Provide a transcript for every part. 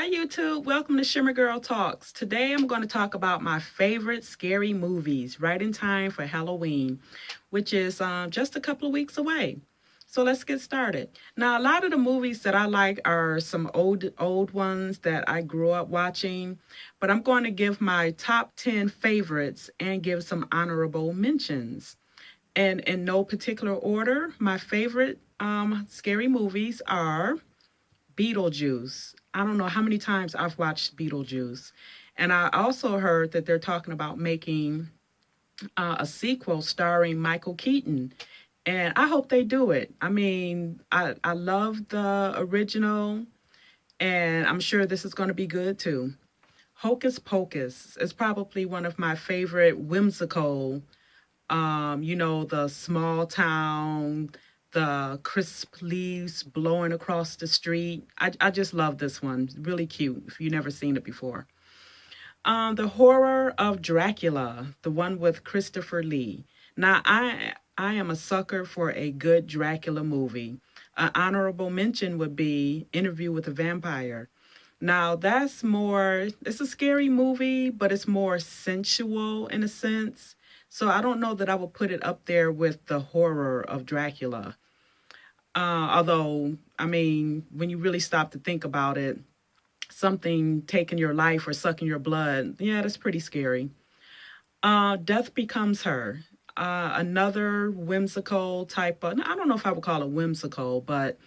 Hi, YouTube. Welcome to Shimmer Girl Talks. Today I'm going to talk about my favorite scary movies right in time for Halloween, which is just a couple of weeks away. So let's get started. Now, a lot of the movies that I like are some old ones that I grew up watching, but I'm going to give my top 10 favorites and give some honorable mentions. And in no particular order, my favorite scary movies are Beetlejuice. I don't know how many times I've watched Beetlejuice. And I also heard that they're talking about making a sequel starring Michael Keaton. And I hope they do it. I mean, I love the original, and I'm sure this is going to be good too. Hocus Pocus is probably one of my favorite whimsical, the small town, the crisp leaves blowing across the street. I just love this one. Really cute if you've never seen it before. The Horror of Dracula, the one with Christopher Lee. Now, I am a sucker for a good Dracula movie. An honorable mention would be Interview with a Vampire. Now, it's a scary movie, but it's more sensual in a sense. So I don't know that I would put it up there with the horror of Dracula. Although, I mean, when you really stop to think about it, something taking your life or sucking your blood, yeah, that's pretty scary. Death Becomes Her. Another whimsical type of, I don't know if I would call it whimsical, but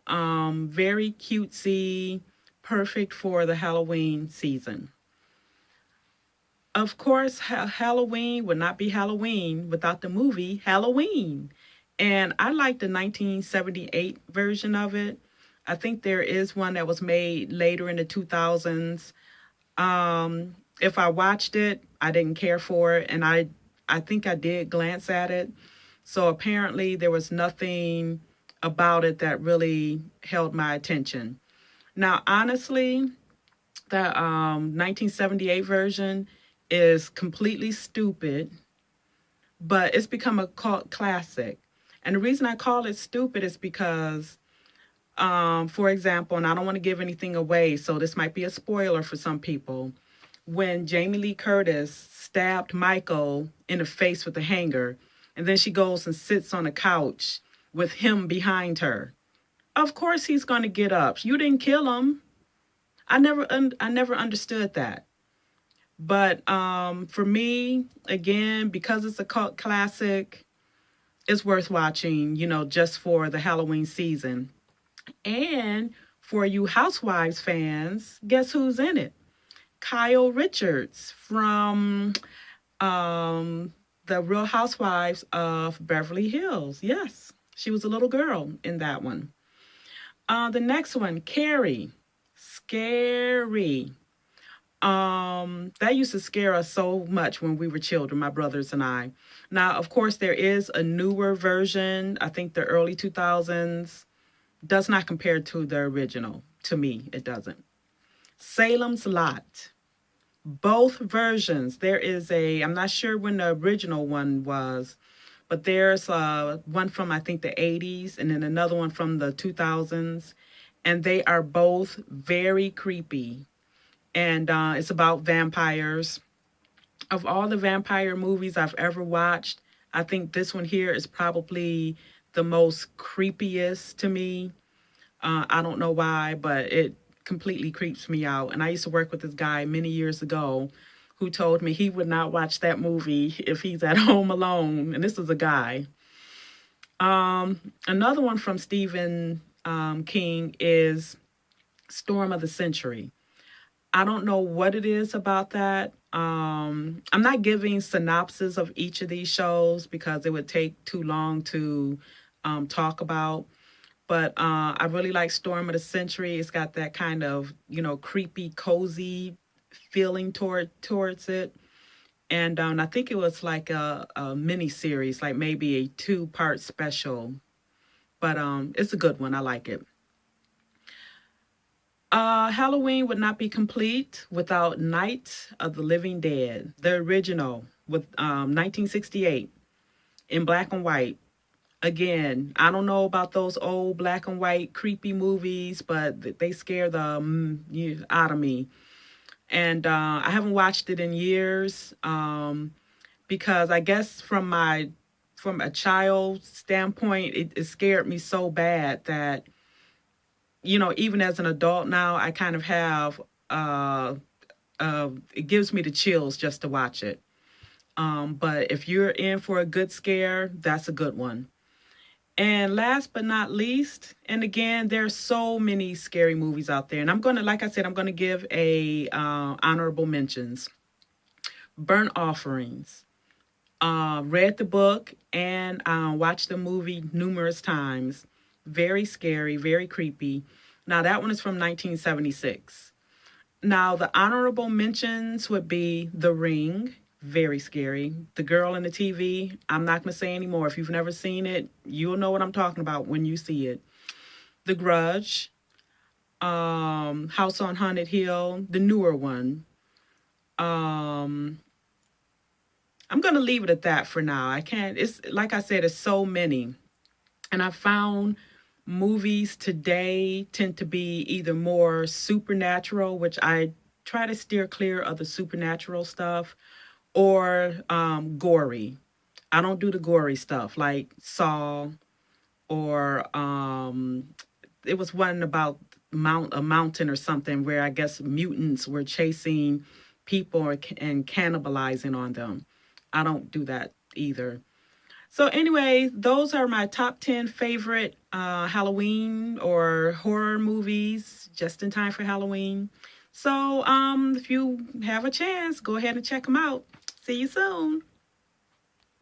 very cutesy, perfect for the Halloween season. Of course, Halloween would not be Halloween without the movie Halloween. And I like the 1978 version of it. I think there is one that was made later in the 2000s. If I watched it, I didn't care for it, and I think I did glance at it. So apparently there was nothing about it that really held my attention. Now, honestly, the 1978 version is completely stupid, but it's become a cult classic. And the reason I call it stupid is because, for example, and I don't want to give anything away, so this might be a spoiler for some people. When Jamie Lee Curtis stabbed Michael in the face with a hanger, and then she goes and sits on a couch with him behind her. Of course he's going to get up. You didn't kill him. I never understood that. But for me, again, because it's a cult classic, it's worth watching, just for the Halloween season. And for you Housewives fans, guess who's in it? Kyle Richards from the Real Housewives of Beverly Hills. Yes, she was a little girl in that one. The next one, Carrie. Scary. That used to scare us so much when we were children, my brothers and I. Now, of course, there is a newer version. I think the early 2000s does not compare to the original. To me, it doesn't. Salem's Lot. Both versions. There is I'm not sure when the original one was, but there's one from, I think, the 80s and then another one from the 2000s. And they are both very creepy. And it's about vampires. Of all the vampire movies I've ever watched, I think this one here is probably the most creepiest to me. I don't know why, but it completely creeps me out. And I used to work with this guy many years ago who told me he would not watch that movie if he's at home alone. And this is a guy. Another one from Stephen King is Storm of the Century. I don't know what it is about that. I'm not giving synopsis of each of these shows because it would take too long to talk about. But I really like Storm of the Century. It's got that kind of, creepy, cozy feeling towards it. And I think it was like a mini series, like maybe a 2-part special. But it's a good one. I like it. Halloween would not be complete without Night of the Living Dead, the original with 1968 in black and white. Again, I don't know about those old black and white creepy movies, but they scare the out of me. And I haven't watched it in years because I guess from a child standpoint, it scared me so bad that even as an adult now, I kind of have it gives me the chills just to watch it. But if you're in for a good scare, that's a good one. And last but not least, and again, there's so many scary movies out there, and I'm gonna, like I said, I'm gonna give a honorable mentions. Burnt Offerings. Read the book and watched the movie numerous times. Very scary, very creepy. Now that one is from 1976. Now the honorable mentions would be The Ring. Very scary. The Girl in the TV. I'm not going to say anymore. If you've never seen it, you'll know what I'm talking about when you see it. The Grudge. House on Haunted Hill. The newer one. Um, I'm going to leave it at that for now. I can't, it's like I said, it's so many. And I found movies today tend to be either more supernatural, which I try to steer clear of the supernatural stuff, or gory. I don't do the gory stuff like Saw or it was one about a mountain or something where I guess mutants were chasing people and cannibalizing on them. I don't do that either. So anyway, those are my top 10 favorite Halloween or horror movies just in time for Halloween. So if you have a chance, go ahead and check them out. See you soon.